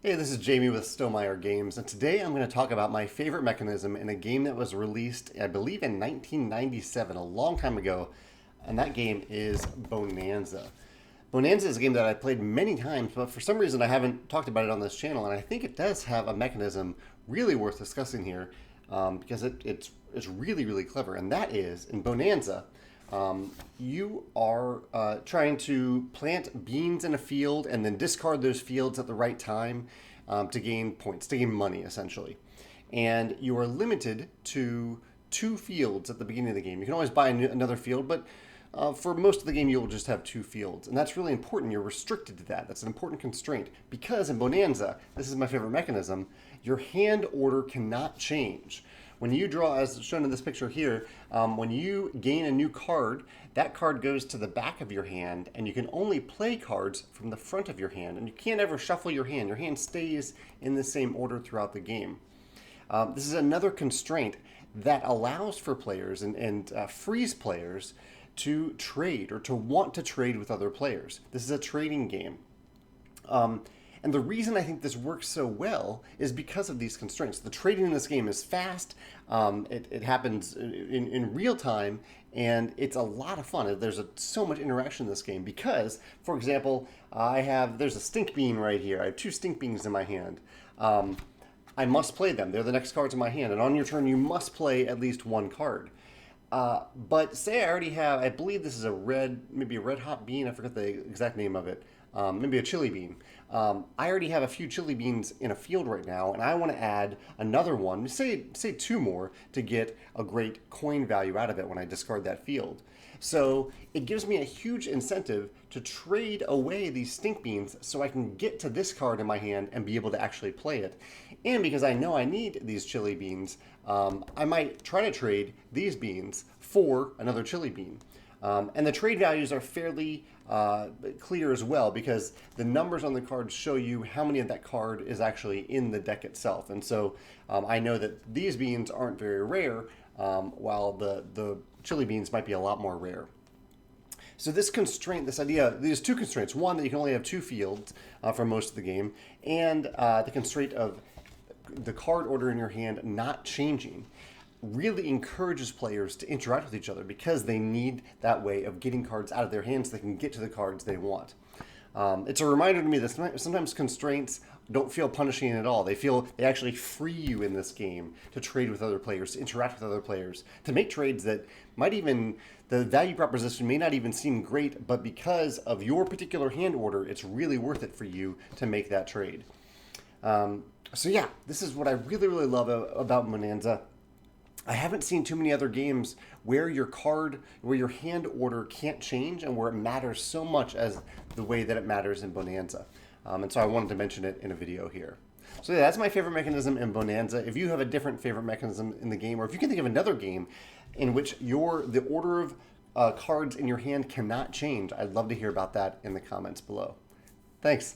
Hey, this is Jamey with Stonemeyer Games, and today I'm going to talk about my favorite mechanism in a game that was released, I believe, in 1997, a long time ago, and that game is Bohnanza. Bohnanza is a game that I played many times, but for some reason I haven't talked about it on this channel, and I think it does have a mechanism really worth discussing here because it's really, really clever, and that is, in Bohnanza, you are trying to plant beans in a field and then discard those fields at the right time to gain points, to gain money, essentially. And you are limited to 2 fields at the beginning of the game. You can always buy another field, but for most of the game, you'll just have 2 fields. And that's really important. You're restricted to that. That's an important constraint because in Bohnanza, this is my favorite mechanism, your hand order cannot change. When you draw, as shown in this picture here, when you gain a new card, that card goes to the back of your hand, and you can only play cards from the front of your hand, and you can't ever shuffle your hand. Your hand stays in the same order throughout the game. This is another constraint that allows for players and frees players to trade or to want to trade with other players. This is a trading game. And the reason I think this works so well is because of these constraints. The trading in this game is fast, it happens in real time, and it's a lot of fun. There's so much interaction in this game because, for example, there's a stink bean right here. I have 2 stink beans in my hand. I must play them. They're the next cards in my hand, and on your turn you must play at least 1 card. But say I already have, I believe this is maybe a red hot bean, I forget the exact name of it. Maybe a chili bean. I already have a few chili beans in a field right now, and I want to add another one, say 2 more, to get a great coin value out of it when I discard that field. So it gives me a huge incentive to trade away these stink beans so I can get to this card in my hand and be able to actually play it. And because I know I need these chili beans, I might try to trade these beans for another chili bean. And the trade values are fairly clear as well because the numbers on the card show you how many of that card is actually in the deck itself. And so I know that these beans aren't very rare, while the chili beans might be a lot more rare. So this constraint, this idea, these 2 constraints, one that you can only have 2 fields for most of the game, and the constraint of the card order in your hand not changing, really encourages players to interact with each other because they need that way of getting cards out of their hands so they can get to the cards they want. It's a reminder to me that sometimes constraints don't feel punishing at all. They actually free you in this game to trade with other players, to interact with other players, to make trades that the value proposition may not even seem great, but because of your particular hand order, it's really worth it for you to make that trade. So yeah, this is what I really, really love about Bohnanza. I haven't seen too many other games where your hand order can't change and where it matters so much as the way that it matters in Bohnanza. And so I wanted to mention it in a video here. So yeah, that's my favorite mechanism in Bohnanza. If you have a different favorite mechanism in the game, or if you can think of another game in which the order of cards in your hand cannot change, I'd love to hear about that in the comments below. Thanks.